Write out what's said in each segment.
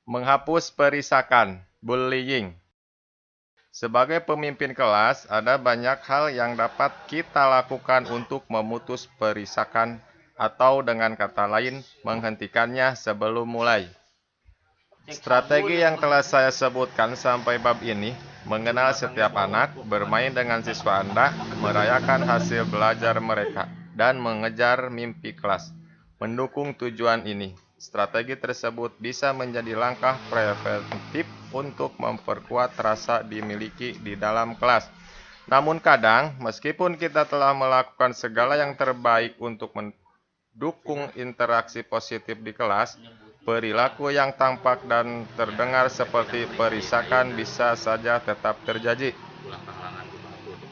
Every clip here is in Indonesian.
Menghapus perisakan, bullying. Sebagai pemimpin kelas, ada banyak hal yang dapat kita lakukan untuk memutus perisakan atau dengan kata lain, menghentikannya sebelum mulai. Strategi yang telah saya sebutkan sampai bab ini, mengenal setiap anak, bermain dengan siswa Anda, merayakan hasil belajar mereka, dan mengejar mimpi kelas. Mendukung tujuan ini, strategi tersebut bisa menjadi langkah preventif untuk memperkuat rasa dimiliki di dalam kelas. Namun kadang, meskipun kita telah melakukan segala yang terbaik untuk mendukung interaksi positif di kelas, perilaku yang tampak dan terdengar seperti perisakan bisa saja tetap terjadi.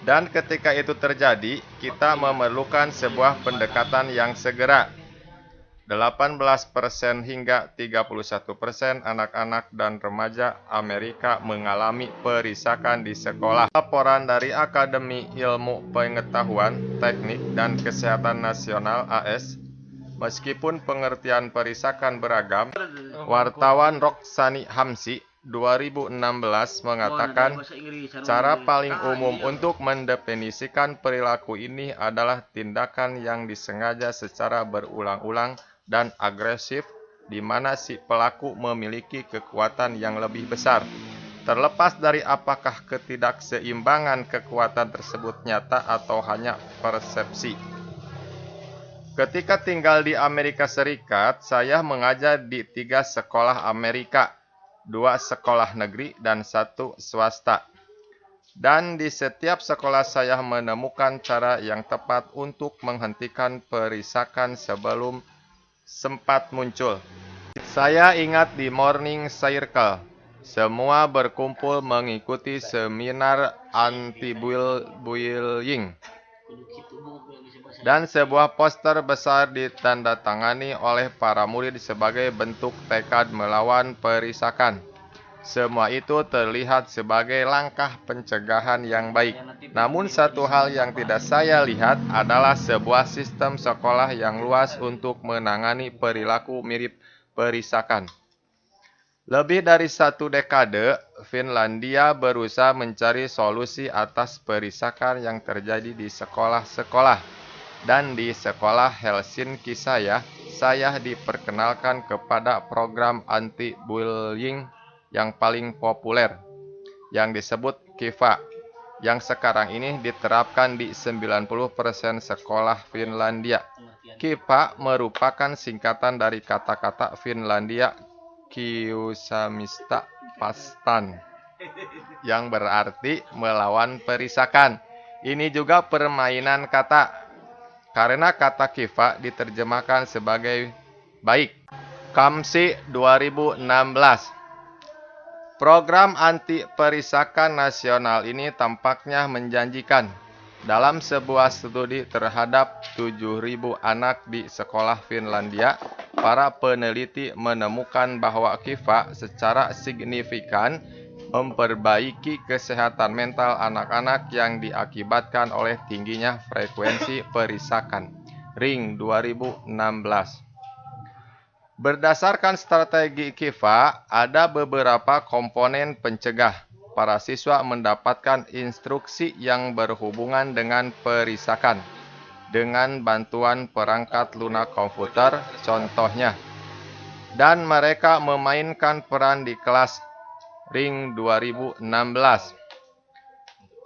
Dan ketika itu terjadi, kita memerlukan sebuah pendekatan yang segera. 18% hingga 31% anak-anak dan remaja Amerika mengalami perisakan di sekolah. Laporan dari Akademi Ilmu Pengetahuan, Teknik, dan Kesehatan Nasional AS. Meskipun pengertian perisakan beragam, wartawan Roxani Hamsi 2016 mengatakan cara paling umum untuk mendefinisikan perilaku ini adalah tindakan yang disengaja secara berulang-ulang dan agresif di mana si pelaku memiliki kekuatan yang lebih besar. Terlepas dari apakah ketidakseimbangan kekuatan tersebut nyata atau hanya persepsi. Ketika tinggal di Amerika Serikat, saya mengajar di 3 sekolah Amerika, 2 sekolah negeri, dan 1 swasta. Dan di setiap sekolah saya menemukan cara yang tepat untuk menghentikan perisakan sebelum sempat muncul. Saya ingat di Morning Circle, semua berkumpul mengikuti seminar anti-bullying. Dan sebuah poster besar ditandatangani oleh para murid sebagai bentuk tekad melawan perisakan. Semua itu terlihat sebagai langkah pencegahan yang baik. Namun satu hal yang tidak saya lihat adalah sebuah sistem sekolah yang luas untuk menangani perilaku mirip perisakan. Lebih dari 1 dekade, Finlandia berusaha mencari solusi atas perisakan yang terjadi di sekolah-sekolah. Dan di sekolah Helsinki saya diperkenalkan kepada program anti-bullying yang paling populer, yang disebut KIVA, yang sekarang ini diterapkan di 90% sekolah Finlandia. KIVA merupakan singkatan dari kata-kata Finlandia Kiusamista Vastaan, yang berarti melawan perisakan. Ini juga permainan kata, karena kata KIVA diterjemahkan sebagai baik. Kamsi 2016. Program anti perisakan nasional ini tampaknya menjanjikan. Dalam sebuah studi terhadap 7.000 anak di sekolah Finlandia, para peneliti menemukan bahwa KIVA secara signifikan memperbaiki kesehatan mental anak-anak yang diakibatkan oleh tingginya frekuensi perisakan. Ring 2016. Berdasarkan strategi KIVA, ada beberapa komponen pencegah. Para siswa mendapatkan instruksi yang berhubungan dengan perisakan dengan bantuan perangkat lunak komputer, contohnya. Dan mereka memainkan peran di kelas. Ring 2016.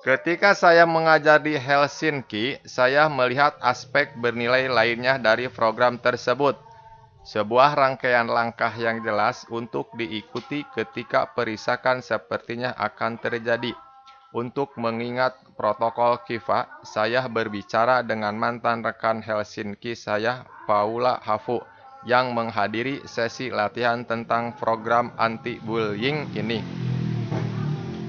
Ketika saya mengajar di Helsinki, saya melihat aspek bernilai lainnya dari program tersebut. Sebuah rangkaian langkah yang jelas untuk diikuti ketika perisakan sepertinya akan terjadi. Untuk mengingat protokol KIVA, saya berbicara dengan mantan rekan Helsinki saya, Paula Hafu, yang menghadiri sesi latihan tentang program anti-bullying ini.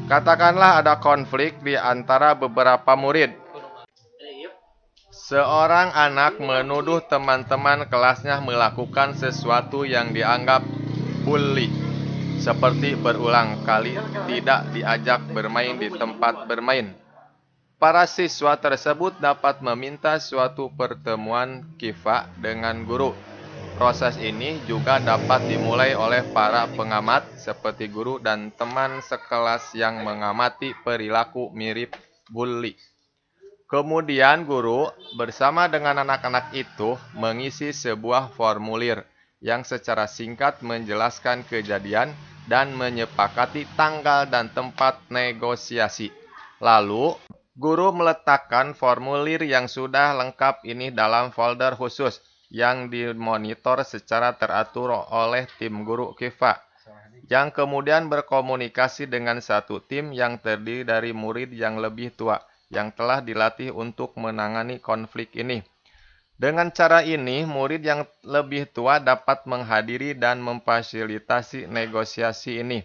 Katakanlah ada konflik di antara beberapa murid. Seorang anak menuduh teman-teman kelasnya melakukan sesuatu yang dianggap bully, seperti berulang kali tidak diajak bermain di tempat bermain. Para siswa tersebut dapat meminta suatu pertemuan KIVA dengan guru. Proses ini juga dapat dimulai oleh para pengamat seperti guru dan teman sekelas yang mengamati perilaku mirip bully. Kemudian guru bersama dengan anak-anak itu mengisi sebuah formulir yang secara singkat menjelaskan kejadian dan menyepakati tanggal dan tempat negosiasi. Lalu, guru meletakkan formulir yang sudah lengkap ini dalam folder khusus yang dimonitor secara teratur oleh tim guru KIFA, yang kemudian berkomunikasi dengan satu tim yang terdiri dari murid yang lebih tua, yang telah dilatih untuk menangani konflik ini. Dengan cara ini, murid yang lebih tua dapat menghadiri dan memfasilitasi negosiasi ini.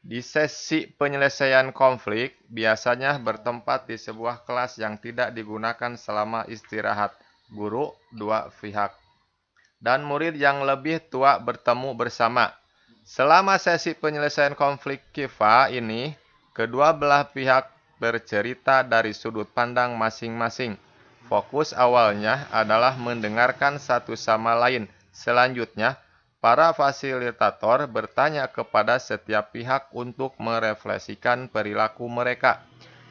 Di sesi penyelesaian konflik, biasanya bertempat di sebuah kelas yang tidak digunakan selama istirahat. Guru, dua pihak, dan murid yang lebih tua bertemu bersama. Selama sesi penyelesaian konflik KIFA ini, kedua belah pihak bercerita dari sudut pandang masing-masing. Fokus awalnya adalah mendengarkan satu sama lain. Selanjutnya, para fasilitator bertanya kepada setiap pihak untuk merefleksikan perilaku mereka,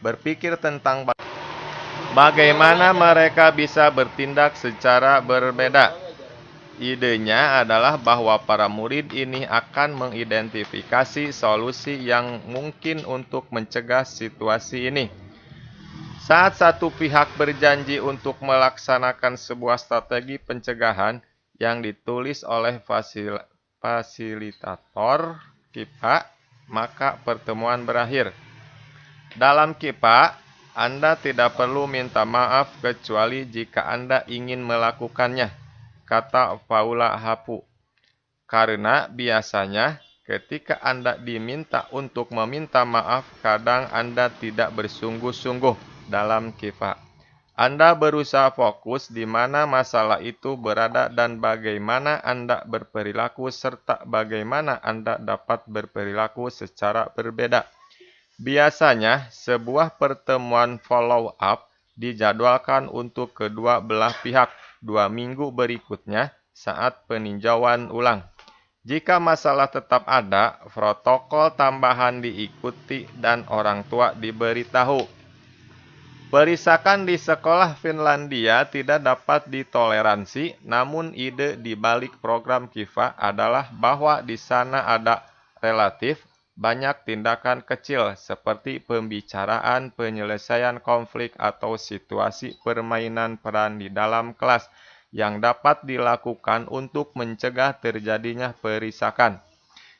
berpikir tentang bagaimana mereka bisa bertindak secara berbeda. Idenya adalah bahwa para murid ini akan mengidentifikasi solusi yang mungkin untuk mencegah situasi ini. Saat satu pihak berjanji untuk melaksanakan sebuah strategi pencegahan yang ditulis oleh fasilitator KIPA, maka pertemuan berakhir. Dalam KIPA, Anda tidak perlu minta maaf kecuali jika Anda ingin melakukannya, kata Paula Hapu. Karena biasanya ketika Anda diminta untuk meminta maaf, kadang Anda tidak bersungguh-sungguh dalam KIPA. Anda berusaha fokus di mana masalah itu berada dan bagaimana Anda berperilaku serta bagaimana Anda dapat berperilaku secara berbeda. Biasanya, sebuah pertemuan follow-up dijadwalkan untuk kedua belah pihak 2 minggu berikutnya saat peninjauan ulang. Jika masalah tetap ada, protokol tambahan diikuti dan orang tua diberitahu. Perisakan di sekolah Finlandia tidak dapat ditoleransi, namun ide di balik program KIFA adalah bahwa di sana ada relatif banyak tindakan kecil seperti pembicaraan penyelesaian konflik atau situasi permainan peran di dalam kelas yang dapat dilakukan untuk mencegah terjadinya perisakan.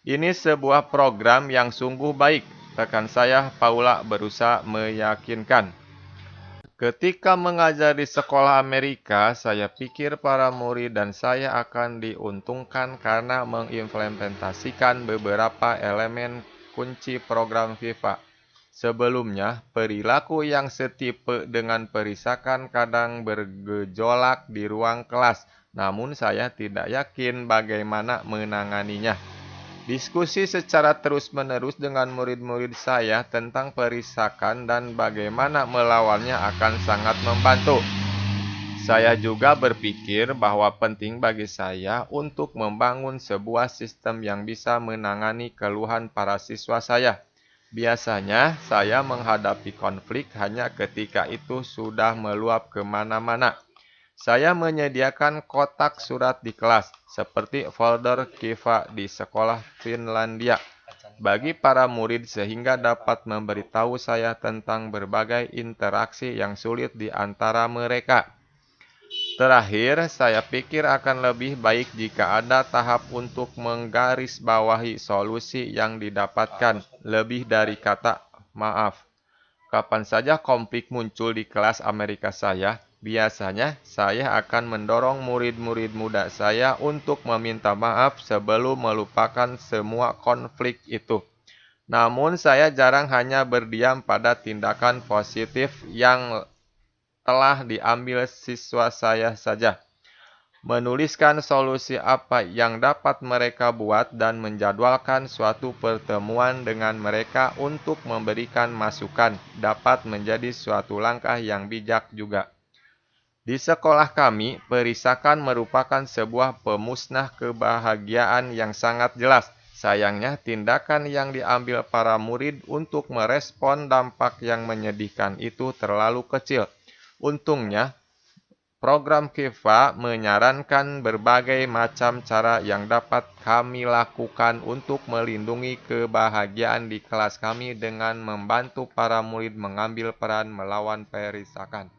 Ini sebuah program yang sungguh baik, rekan saya Paula berusaha meyakinkan. Ketika mengajar di sekolah Amerika, saya pikir para murid dan saya akan diuntungkan karena mengimplementasikan beberapa elemen kunci program KIFA. Sebelumnya, perilaku yang setipe dengan perisakan kadang bergejolak di ruang kelas, namun saya tidak yakin bagaimana menanganinya. Diskusi secara terus-menerus dengan murid-murid saya tentang perisakan dan bagaimana melawannya akan sangat membantu. Saya juga berpikir bahwa penting bagi saya untuk membangun sebuah sistem yang bisa menangani keluhan para siswa saya. Biasanya, saya menghadapi konflik hanya ketika itu sudah meluap kemana-mana. Saya menyediakan kotak surat di kelas, seperti folder KIFA di sekolah Finlandia, bagi para murid sehingga dapat memberitahu saya tentang berbagai interaksi yang sulit di antara mereka. Terakhir, saya pikir akan lebih baik jika ada tahap untuk menggarisbawahi solusi yang didapatkan, lebih dari kata maaf. Kapan saja konflik muncul di kelas Amerika saya, biasanya saya akan mendorong murid-murid muda saya untuk meminta maaf sebelum melupakan semua konflik itu. Namun saya jarang hanya berdiam pada tindakan positif yang telah diambil siswa saya saja. Menuliskan solusi apa yang dapat mereka buat dan menjadwalkan suatu pertemuan dengan mereka untuk memberikan masukan dapat menjadi suatu langkah yang bijak juga. Di sekolah kami, perisakan merupakan sebuah pemusnah kebahagiaan yang sangat jelas. Sayangnya, tindakan yang diambil para murid untuk merespon dampak yang menyedihkan itu terlalu kecil. Untungnya, program KIVA menyarankan berbagai macam cara yang dapat kami lakukan untuk melindungi kebahagiaan di kelas kami dengan membantu para murid mengambil peran melawan perisakan.